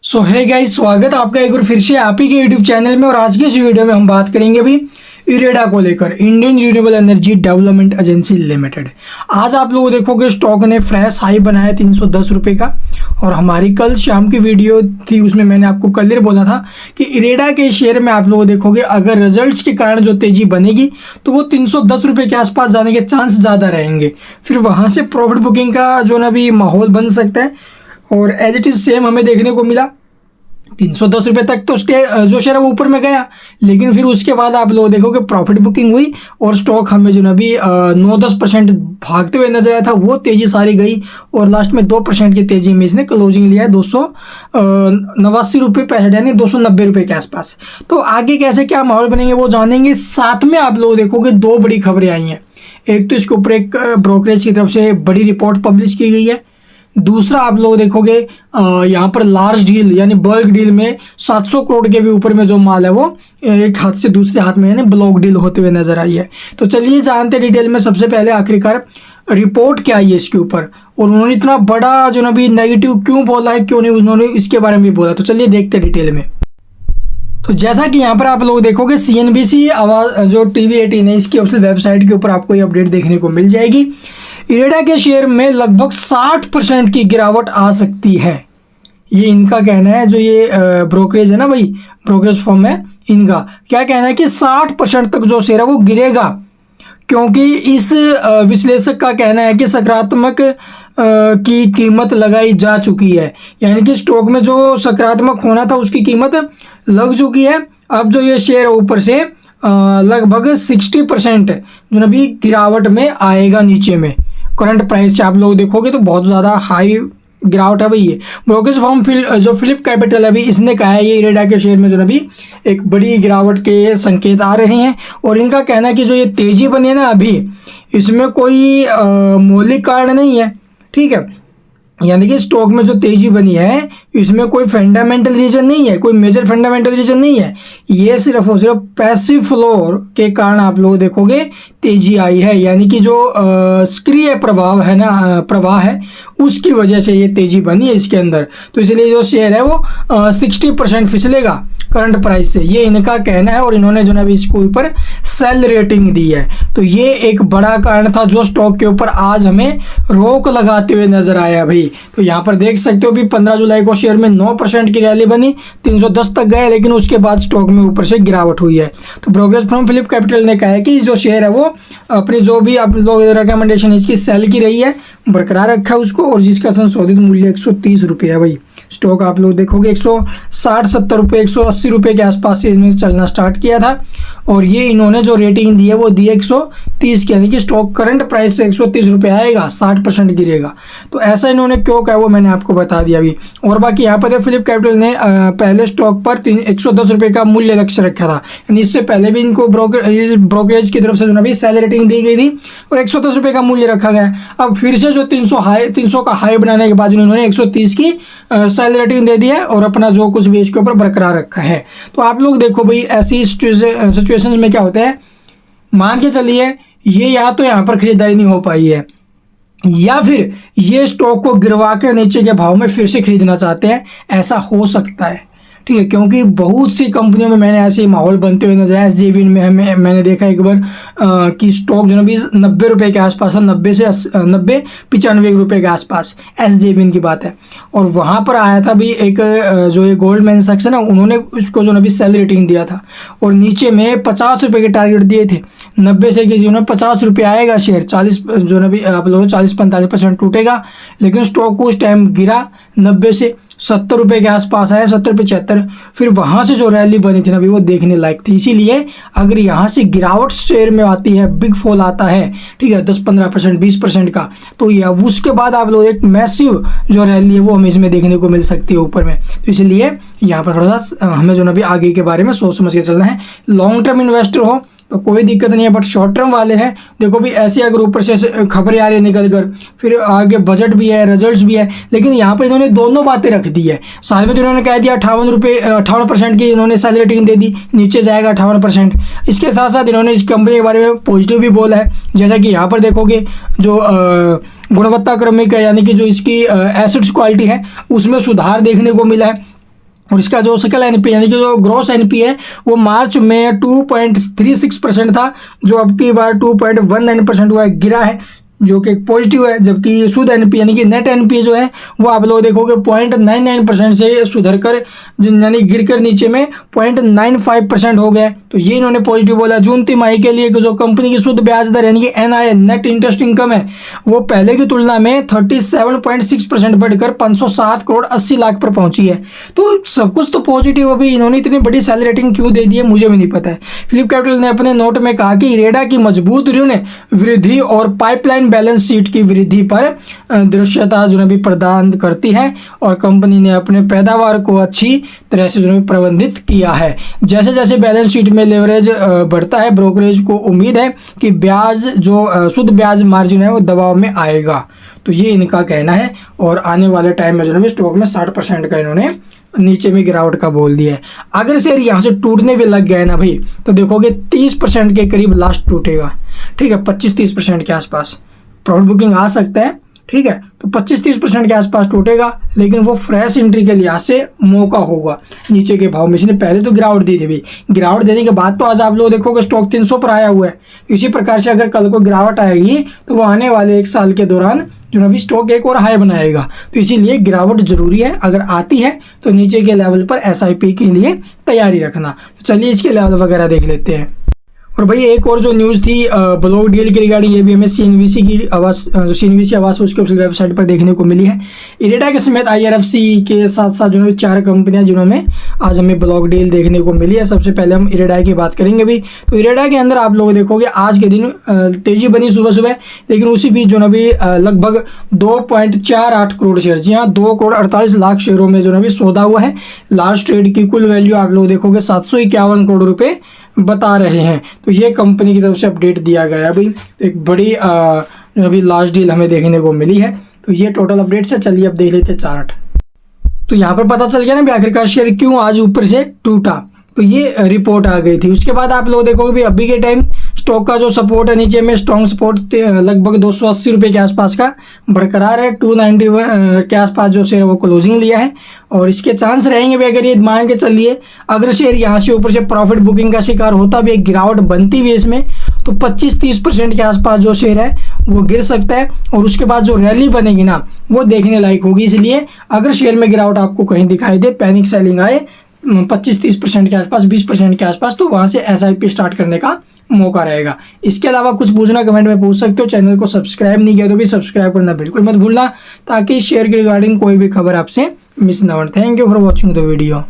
सो है गाइस, स्वागत है आपका एक बार फिर से आप ही के यूट्यूब चैनल में। और आज की इस वीडियो में हम बात करेंगे अभी इरेडा को लेकर, Indian renewable energy development agency limited. आज आप लोग देखोगे स्टॉक ने फ्रेश हाई बनाया 310 रुपये का। और हमारी कल शाम की वीडियो थी, उसमें मैंने आपको कल ही बोला था कि इरेडा के शेयर में आप लोग देखोगे अगर रिजल्ट्स के कारण जो तेजी बनेगी तो वो 310 रुपये के आसपास जाने के चांस ज़्यादा रहेंगे। फिर वहाँ से प्रॉफिट बुकिंग का जो ना भी माहौल बन सकता है। और एज इट इज़ सेम हमें देखने को मिला 310 रुपये तक तो जो शेयर है वो ऊपर में गया, लेकिन फिर उसके बाद आप लोग देखोगे प्रॉफिट बुकिंग हुई और स्टॉक हमें जो ना भी 9-10% भागते हुए नजर आया था। वो तेजी सारी गई और लास्ट में 2% की तेजी में इसने क्लोजिंग लिया है 289 रुपये 65 यानी 290 रुपये के आसपास। तो आगे कैसे क्या माहौल बनेंगे वो जानेंगे। साथ में आप लोग देखोगे दो बड़ी खबरें आई हैं। एक तो इसके ऊपर एक ब्रोकरेज की तरफ से बड़ी रिपोर्ट पब्लिश की गई है। दूसरा आप लोग देखोगे यहाँ पर लार्ज डील यानी बल्क डील में 700 करोड़ के भी ऊपर में जो माल है वो एक हाथ से दूसरे हाथ में यानी ब्लॉक डील होते हुए नजर आई है। तो चलिए जानते हैं डिटेल में। सबसे पहले आखिरकार रिपोर्ट क्या आई है इसके ऊपर और उन्होंने इतना बड़ा जो ना भी नेगेटिव क्यों बोला है, क्यों नहीं उन्होंने इसके बारे में बोला। तो चलिए देखते हैं डिटेल में। तो जैसा कि यहाँ पर आप लोग देखोगे CNBC आवाज जो TV18 है इसकी ऑफिशियल वेबसाइट के ऊपर आपको ये अपडेट देखने को मिल जाएगी। इरेडा के शेयर में लगभग 60% की गिरावट आ सकती है, ये इनका कहना है। जो ये ब्रोकरेज है ना भाई, ब्रोकरेज फर्म है, इनका क्या कहना है कि 60% तक जो शेयर है वो गिरेगा, क्योंकि इस विश्लेषक का कहना है कि सकारात्मक की कीमत लगाई जा चुकी है। यानी कि स्टॉक में जो सकारात्मक होना था उसकी कीमत लग चुकी है। अब जो ये शेयर ऊपर से लगभग 60% जो ना भी गिरावट में आएगा नीचे में। करंट प्राइस से आप लोग देखोगे तो बहुत ज़्यादा हाई गिरावट है भाई। ये ब्रोकरेज फर्म जो फिलिप कैपिटल है अभी इसने कहा है ये इरेडा के शेयर में जो ना भी एक बड़ी गिरावट के संकेत आ रहे हैं। और इनका कहना है कि जो ये तेज़ी बनी है ना अभी, इसमें कोई मौलिक कारण नहीं है, ठीक है। यानी कि स्टॉक में जो तेजी बनी है इसमें कोई फंडामेंटल रीजन नहीं है, कोई मेजर फंडामेंटल रीजन नहीं है। ये सिर्फ और सिर्फ पैसिव फ्लो के कारण आप लोग देखोगे तेजी आई है। यानी कि जो सक्रिय प्रभाव है ना, प्रवाह है, उसकी वजह से ये तेजी बनी है इसके अंदर। तो इसलिए जो शेयर है वो 60% फिसलेगा करंट प्राइस से, ये इनका कहना है। और इन्होंने जो ना भी इसको ऊपर सेल रेटिंग दी है। तो ये एक बड़ा कारण था जो स्टॉक के ऊपर आज हमें रोक लगाते हुए नजर आया भाई। तो यहाँ पर देख सकते हो भी 15 जुलाई को शेयर में 9% की रैली बनी, 310 तक गए, लेकिन उसके बाद स्टॉक में ऊपर से गिरावट हुई है। तो ब्रोकरेज फर्म फिलिप कैपिटल ने कहा है कि जो शेयर है वो अपनी जो भी आप लोग रिकमेंडेशन इसकी सेल की रही है बरकरार रखा है उसको, और जिसका संशोधित मूल्य 130 रुपये है भाई। स्टॉक आप लोग देखोगे 160-170 रुपये, 180 रुपये के आसपास से इन्होंने चलना स्टार्ट किया था। और ये इन्होंने जो रेटिंग दी है वो दी है 130 की, यानी कि स्टॉक करंट प्राइस से 130 रुपये आएगा, 60% गिरेगा। तो ऐसा इन्होंने क्यों कहा वो मैंने आपको बता दिया अभी। और बाकी यहाँ पर फिलिप कैपिटल ने पहले स्टॉक पर 110 रुपये का मूल्य लक्ष्य रखा था, यानी इससे पहले भी इनको ब्रोकरेज की तरफ से जो ना भी सेल रेटिंग दी गई थी और 110 रुपये का मूल्य रखा गया। अब फिर से जो 300 का हाई बनाने के बाद उन्होंने 130 की सेल रेटिंग दे दी है और अपना जो कुछ भी इसके ऊपर बरकरार रखा है। तो आप लोग देखो भाई ऐसी सिचुएशंस में क्या होता है, मान के चलिए ये या तो यहाँ पर खरीदारी नहीं हो पाई है या फिर ये स्टॉक को गिरवा कर नीचे के भाव में फिर से खरीदना चाहते हैं, ऐसा हो सकता है, ठीक है। क्योंकि बहुत सी कंपनियों में मैंने ऐसे माहौल बनते हुए नजर आया। SJVN में मैंने देखा एक बार कि स्टॉक जो ना भी 90 रुपये के आसपास है, 90 से 90-95 रुपये के आसपास, SJVN की बात है। और वहाँ पर आया था भी एक जो ये गोल्डमैन सैक्स है ना, उन्होंने उसको जो ना भी सेल रेटिंग दिया था और नीचे में 50 रुपये के टारगेट दिए थे। 90 से कि जो ना 50 रुपये आएगा शेयर, 40 जो ना भी आप लोग 40-45% टूटेगा, लेकिन स्टॉक उस टाइम गिरा 90 से 70 रुपये के आसपास आया, 70-75। फिर वहाँ से जो रैली बनी थी ना अभी वो देखने लायक थी। इसीलिए अगर यहाँ से गिरावट शेयर में आती है, बिग फॉल आता है, ठीक है, 10-15%, 20% का, तो या उसके बाद आप लोग एक मैसिव जो रैली है वो हमें इसमें देखने को मिल सकती है ऊपर में। तो इसलिए यहाँ पर थोड़ा सा हमें जो ना भी आगे के बारे में सोच समझ के चलना है। लॉन्ग टर्म इन्वेस्टर हो तो कोई दिक्कत नहीं है, बट शॉर्ट टर्म वाले हैं देखो भी ऐसे अगर ऊपर से खबरें आ रही निकल कर, फिर आगे बजट भी है, रिजल्ट्स भी है, लेकिन यहाँ पर इन्होंने दोनों बातें रख दी है। साथ में तो इन्होंने कह दिया 58% की इन्होंने सेल रेटिंग दे दी, नीचे जाएगा 58%। इसके साथ साथ इन्होंने इस कंपनी के बारे में पॉजिटिव भी बोला है, जैसा कि यहाँ पर देखोगे जो गुणवत्ता क्रमिक है, यानी कि जो इसकी एसेट्स क्वालिटी है उसमें सुधार देखने को मिला है। और इसका जो सकल एनपी यानी कि जो ग्रॉस एनपी है वो मार्च में 2.36% था, जो अब की बार 2.19% हुआ है, गिरा है, जो कि पॉजिटिव है। जबकि शुद्ध एनपी यानी कि नेट एनपी जो है वो आप लोग देखोगे 0.99% से सुधर कर यानी गिर कर नीचे में 0.95% हो गया। तो ये इन्होंने पॉजिटिव बोला। जून तिमाही के लिए जो कंपनी की शुद्ध ब्याज दर यानी कि एनआई नेट इंटरेस्ट इनकम है वो पहले की तुलना में 37.6% बढ़कर 507 करोड़ 80 लाख पर पहुंची है। तो सब कुछ तो पॉजिटिव। अभी इन्होंने इतनी बड़ी सेल रेटिंग क्यों दे दी है मुझे भी नहीं पता है। फिलिप कैपिटल ने अपने नोट में कहा कि इरेडा की मजबूत ऋण वृद्धि और पाइपलाइन बैलेंस शीट की वृद्धि पर दृश्यता जो भी प्रदान करती है और कंपनी ने अपने पैदावार को अच्छी तरह से जो प्रबंधित किया है। जैसे जैसे बैलेंस शीट में लेवरेज बढ़ता है, ब्रोकरेज को उम्मीद है कि ब्याज जो शुद्ध ब्याज मार्जिन है वो दबाव में आएगा। तो ये इनका कहना है और आने वाले टाइम में जो है स्टॉक में 60% का इन्होंने नीचे में गिरावट का बोल दिया है। अगर शेयर यहाँ से टूटने भी लग गए ना भाई तो देखोगे 30% के करीब लास्ट टूटेगा, ठीक है, 25-30% के आसपास प्रॉफिट बुकिंग आ सकता है, ठीक है। तो 25-30% के आसपास टूटेगा, लेकिन वो फ्रेश एंट्री के लिहाज से मौका होगा नीचे के भाव में। इसने पहले तो गिरावट दी थी भाई, गिरावट देने के बाद तो आज आप लोग देखोगे स्टॉक 300 पर आया हुआ है। इसी प्रकार से अगर कल को गिरावट आएगी तो वो आने वाले 1 साल के दौरान जो अभी स्टॉक एक और हाई बनाएगा। तो इसीलिए गिरावट जरूरी है। अगर आती है तो नीचे के लेवल पर एसआईपी के लिए तैयारी रखना। तो चलिए इसके लेवल वगैरह देख लेते हैं। और भाई एक और जो न्यूज़ थी ब्लॉक डील के रिगार्डिंग, ये भी हमें सीएनबीसी की आवास सीएनबीसी आवास उसके वेबसाइट पर देखने को मिली है। इरेडा के समेत आईआरएफसी के साथ साथ जो 4 कंपनियां जिन्होंने आज हमें ब्लॉक डील देखने को मिली है। सबसे पहले हम इरेडा की बात करेंगे भी। तो इरेडा के अंदर आप लोग देखोगे आज के दिन तेजी बनी सुबह सुबह, लेकिन उसी बीच जो अभी लगभग 2.48 करोड़ शेयर, जी हाँ 2 करोड़ 48 लाख शेयरों में जो अभी सौदा हुआ है। लास्ट ट्रेड की कुल वैल्यू आप लोग देखोगे 751 करोड़ रुपये बता रहे हैं। तो ये कंपनी की तरफ से अपडेट दिया गया अभी। एक बड़ी अभी लास्ट डील हमें देखने को मिली है। तो ये टोटल अपडेट से चलिए अब देख लेते हैं चार्ट। तो यहाँ पर पता चल गया ना भी आखिरकार शेयर क्यों आज ऊपर से टूटा। तो ये रिपोर्ट आ गई थी। उसके बाद आप लोग देखोगे भी अभी के टाइम स्टॉक का जो सपोर्ट है नीचे में स्ट्रॉन्ग सपोर्ट लगभग 280 रुपये के आसपास का बरकरार है। 290 के आसपास जो शेयर वो क्लोजिंग लिया है और इसके चांस रहेंगे भी। अगर ये मान के चलिए अगर शेयर यहाँ से ऊपर से प्रॉफिट बुकिंग का शिकार होता भी, एक गिरावट बनती भी इसमें, तो 25-30% के आसपास जो शेयर है वो गिर सकता है और उसके बाद जो रैली बनेगी ना वो देखने लायक होगी। इसलिए अगर शेयर में गिरावट आपको कहीं दिखाई दे, पैनिक सेलिंग आए 25-30% के आसपास, 20% के आसपास, तो वहाँ से एसआईपी स्टार्ट करने का मौका रहेगा। इसके अलावा कुछ पूछना कमेंट में पूछ सकते हो। चैनल को सब्सक्राइब नहीं किया तो भी सब्सक्राइब करना बिल्कुल मत भूलना, ताकि शेयर के रिगार्डिंग कोई भी खबर आपसे मिस ना हो। Thank you for watching the video.